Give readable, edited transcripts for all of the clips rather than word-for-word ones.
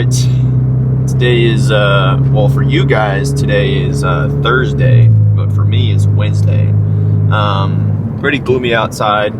Alright, today is, well, for you guys, today is Thursday, but for me it's Wednesday. Pretty gloomy outside.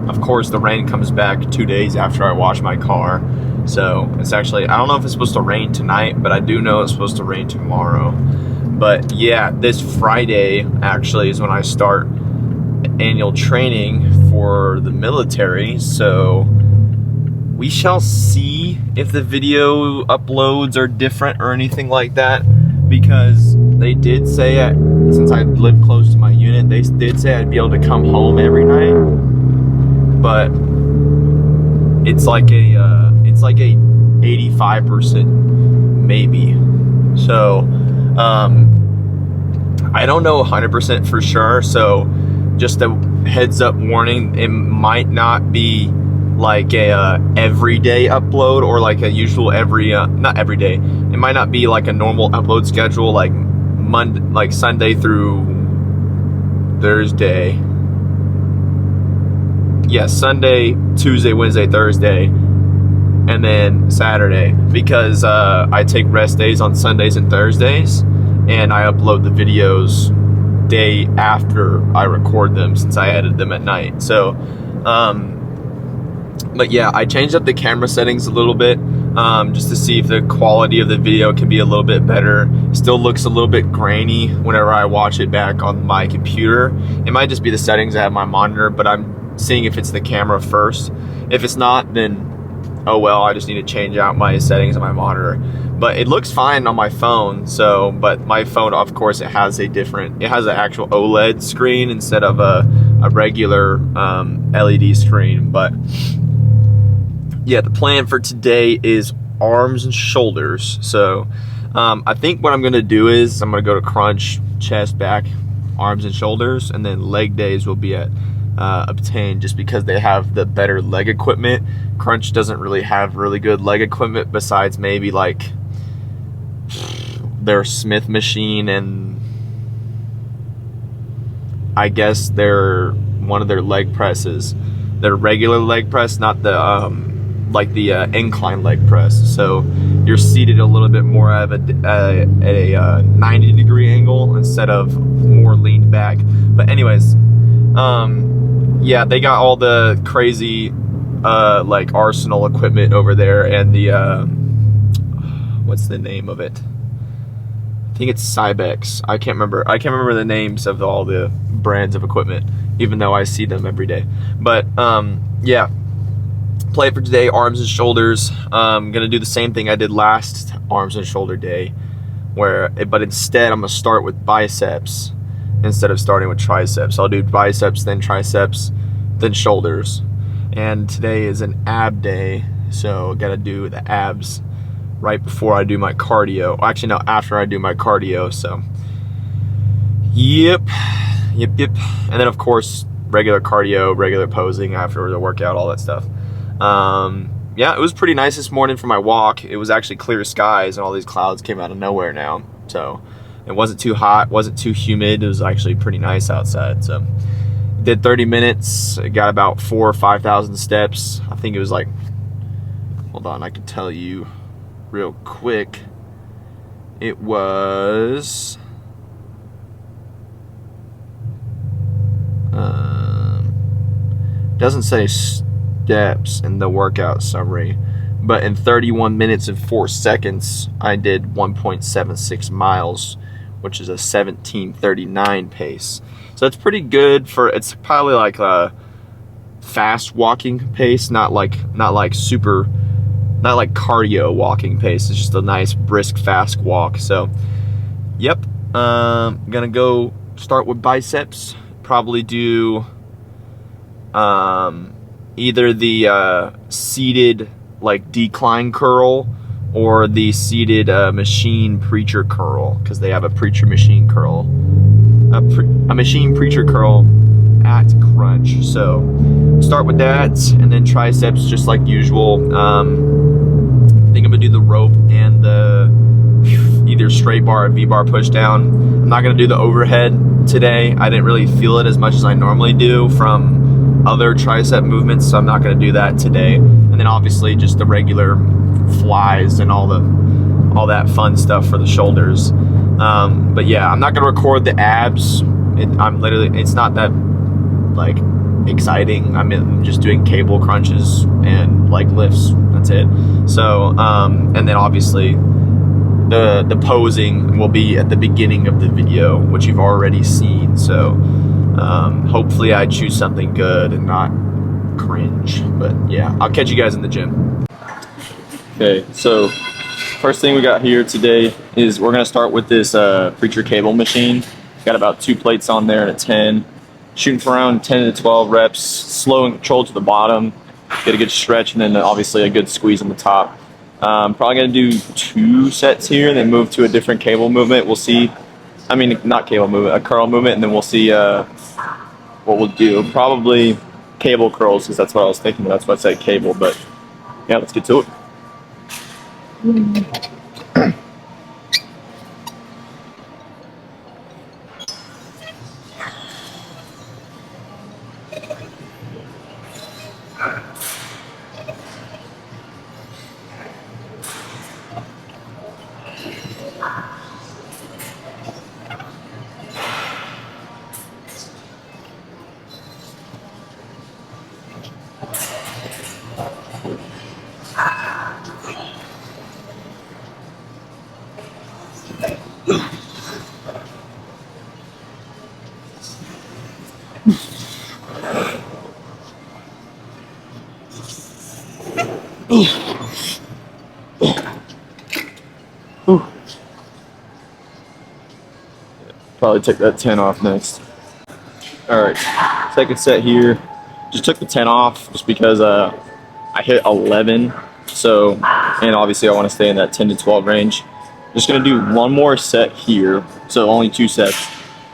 Of course, the rain comes back 2 days after I wash my car. So it's actually, I don't know if it's supposed to rain tonight, but I do know it's supposed to rain tomorrow. But yeah, this Friday actually is when I start annual training for the military. So we shall see if the video uploads are different or anything like that, because they did say, since I live close to my unit, they did say I'd be able to come home every night, but it's like a 85% maybe. So I don't know 100% for sure. So just a heads up warning, it might not be like a everyday upload or like a usual not every day. It might not be like a normal upload schedule, like Monday, like Sunday through Thursday. Yeah, Sunday, Tuesday, Wednesday, Thursday, and then Saturday, because I take rest days on Sundays and Thursdays, and I upload the videos day after I record them, since I edit them at night. So but yeah, I changed up the camera settings a little bit, just to see if the quality of the video can be a little bit better. It still looks a little bit grainy whenever I watch it back on my computer. It might just be the settings I have my monitor, but I'm seeing if it's the camera first. If it's not, then oh well, I just need to change out my settings on my monitor. But it looks fine on my phone. So, but my phone, of course, it has an actual OLED screen instead of a regular LED screen. But yeah, the plan for today is arms and shoulders. So I think what I'm gonna do is I'm gonna go to crunch, chest, back, arms and shoulders, and then leg days will be at Obtain, just because they have the better leg equipment. Crunch doesn't really have really good leg equipment, besides maybe like their Smith machine, and I guess one of their leg presses, their regular leg press, not the like the incline leg press. So you're seated a little bit more at a 90-degree angle instead of more leaned back. But anyways, yeah, they got all the crazy like Arsenal equipment over there, and the what's the name of it? I think it's Cybex. I can't remember the names of all the brands of equipment, even though I see them every day. But yeah, play for today, arms and shoulders. I'm gonna do the same thing I did last arms and shoulder day, but instead I'm gonna start with biceps instead of starting with triceps. I'll do biceps, then triceps, then shoulders. And today is an ab day, so gotta do the abs right before I do my cardio. Actually, no, after I do my cardio. So yep. And then of course regular cardio, regular posing after the workout, all that stuff. Yeah, it was pretty nice this morning for my walk. It was actually clear skies, and all these clouds came out of nowhere now. So it wasn't too hot, wasn't too humid. It was actually pretty nice outside. So did 30 minutes, got about 4,000 or 5,000 steps. I think it was like, hold on, I can tell you real quick. It was doesn't say steps in the workout summary, but in 31 minutes and 4 seconds I did 1.76 miles, which is a 17:39 pace. So it's pretty good it's probably like a fast walking pace, not like cardio walking pace. It's just a nice brisk fast walk. So yep, gonna go start with biceps. Probably do either the seated like decline curl or the seated machine preacher curl, because they have a preacher machine curl, a machine preacher curl at crunch. So start with that, and then triceps just like usual. I think I'm gonna do the rope and the either straight bar or V-bar push down. I'm not gonna do the overhead today. I didn't really feel it as much as I normally do from other tricep movements, so I'm not gonna do that today. And then obviously just the regular flies and all that fun stuff for the shoulders. But yeah, I'm not gonna record the abs. It's not that like exciting. I'm just doing cable crunches and like lifts. That's it. So and then obviously the posing will be at the beginning of the video, which you've already seen. So hopefully I choose something good and not cringe. But yeah, I'll catch you guys in the gym. Okay, so first thing we got here today is we're gonna start with this Preacher cable machine. Got about 2 plates on there and a 10. Shooting for around 10 to 12 reps, slow and controlled to the bottom. Get a good stretch and then obviously a good squeeze on the top. Probably gonna do 2 sets here and then move to a different cable movement. We'll see. I mean, not cable movement, a curl movement, and then we'll see what we'll do. Probably cable curls, because that's what I was thinking. That's why I said cable. But yeah, let's get to it. Probably take that 10 off next. Alright, second set here. Just took the 10 off just because I hit 11. So, and obviously I want to stay in that 10 to 12 range. Just gonna do 1 more set here. So only 2 sets.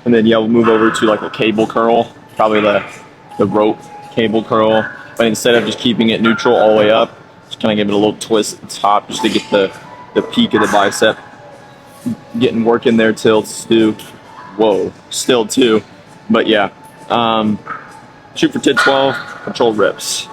And then yeah, we'll move over to like a cable curl. Probably the rope cable curl. But instead of just keeping it neutral all the way up, just kind of give it a little twist at the top just to get the peak of the bicep. Getting work in there till it's still, whoa, still 2. But yeah, shoot for 10, 12, controlled reps.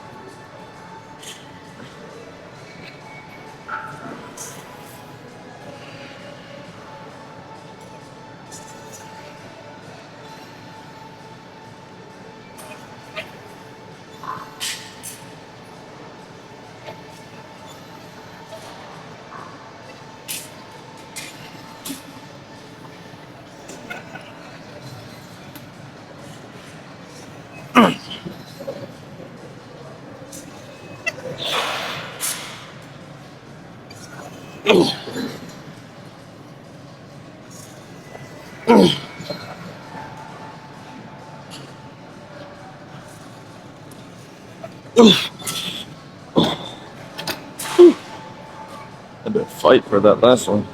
A bit of fight for that last one.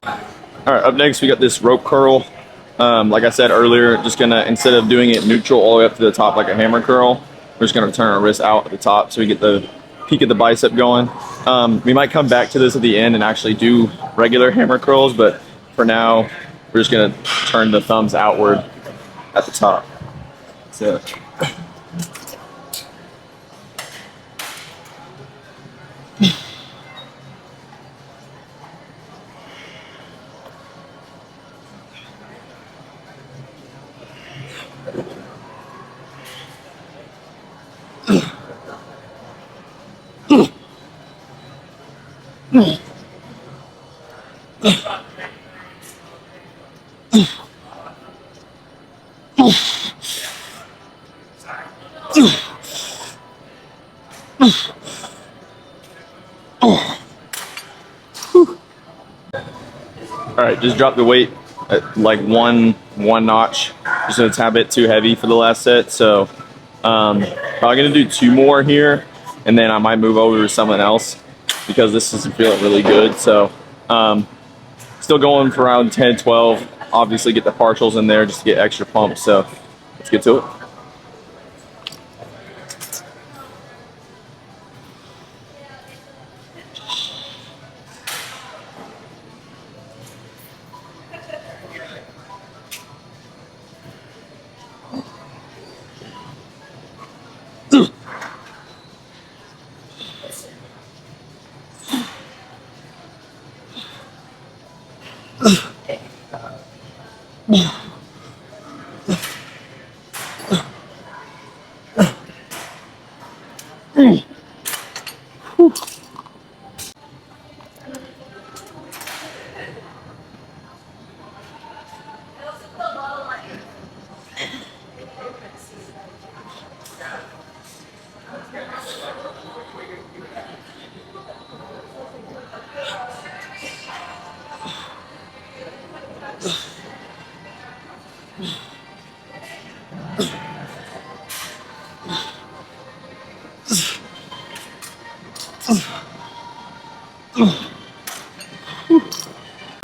Alright, up next we got this rope curl. Like I said earlier, just gonna, instead of doing it neutral all the way up to the top like a hammer curl, we're just gonna turn our wrist out at the top so we get the peak of the bicep going. We might come back to this at the end and actually do regular hammer curls, but for now, we're just gonna turn the thumbs outward at the top. So. Alright, just drop the weight at like one notch. Just a tad bit too heavy for the last set. So probably gonna do 2 more here, and then I might move over to something else because this isn't feeling really good. So still going for around 10, 12. Obviously get the partials in there just to get extra pump. So let's get to it.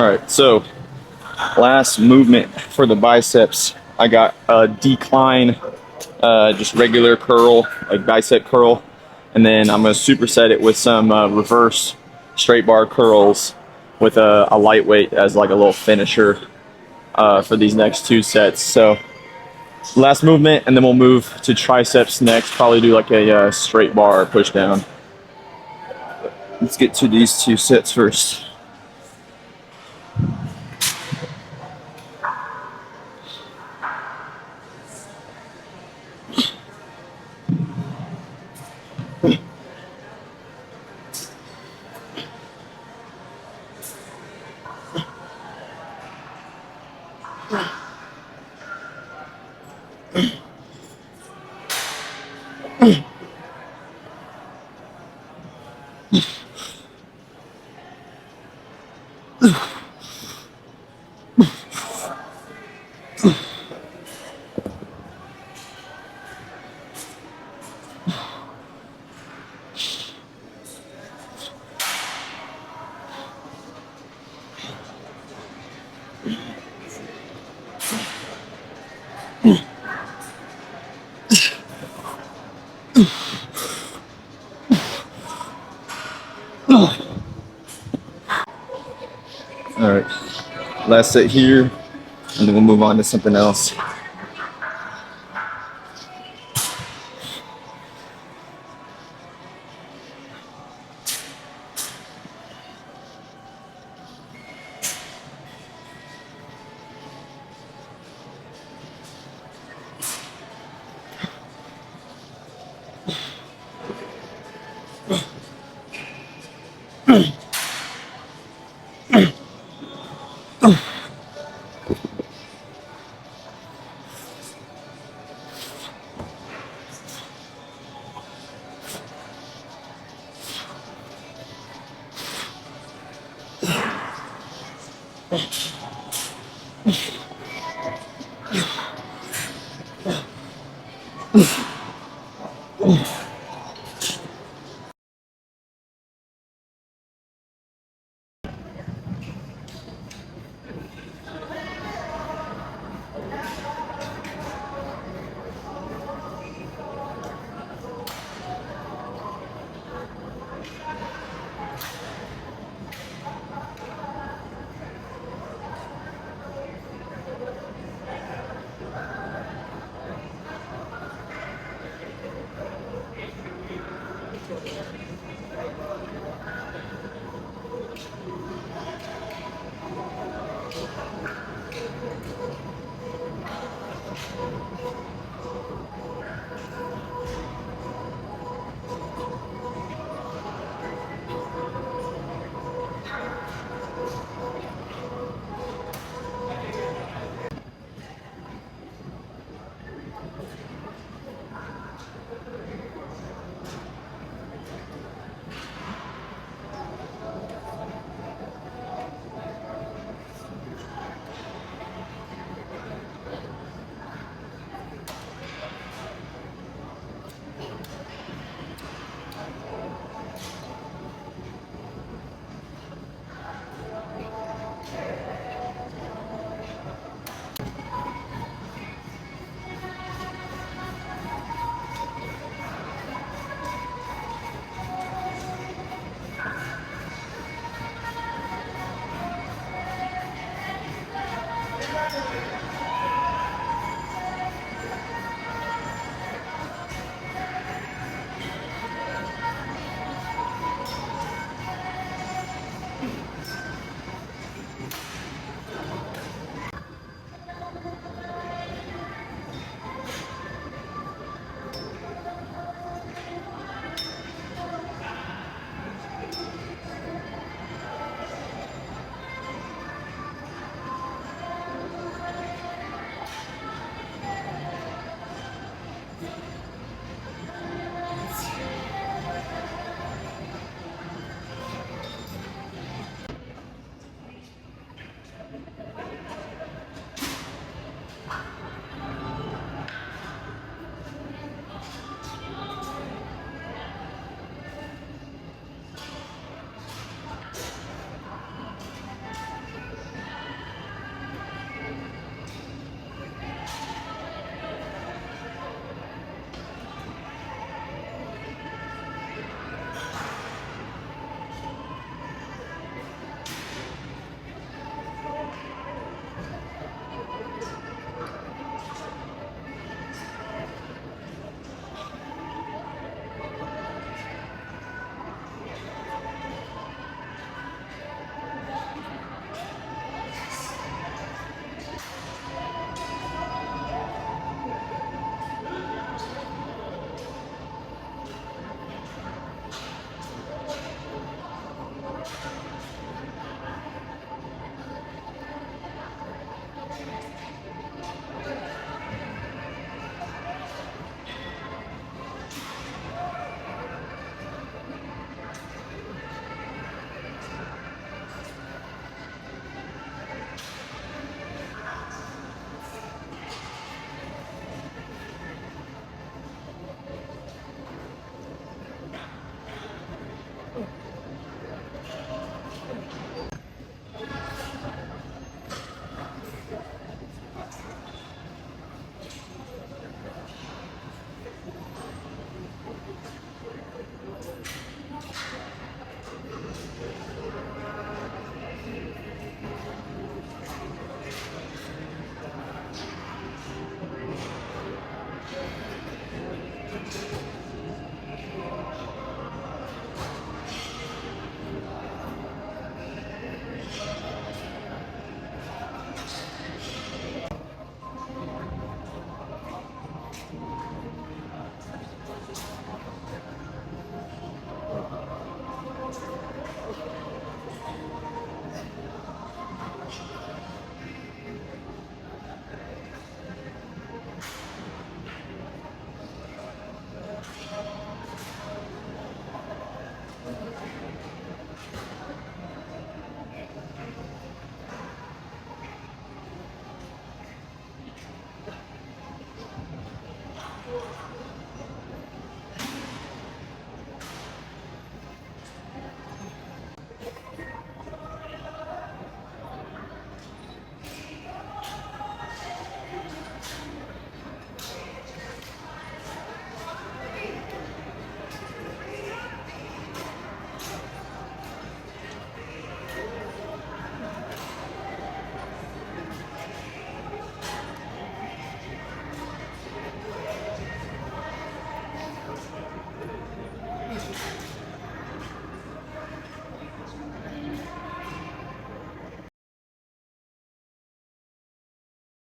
All right, so last movement for the biceps, I got a decline, just regular curl, like bicep curl, and then I'm gonna superset it with some reverse straight bar curls with a lightweight as like a little finisher for these next 2 sets. So last movement, and then we'll move to triceps next. Probably do like a straight bar push down. Let's get to these 2 sets first. All right, last set here, and then we'll move on to something else.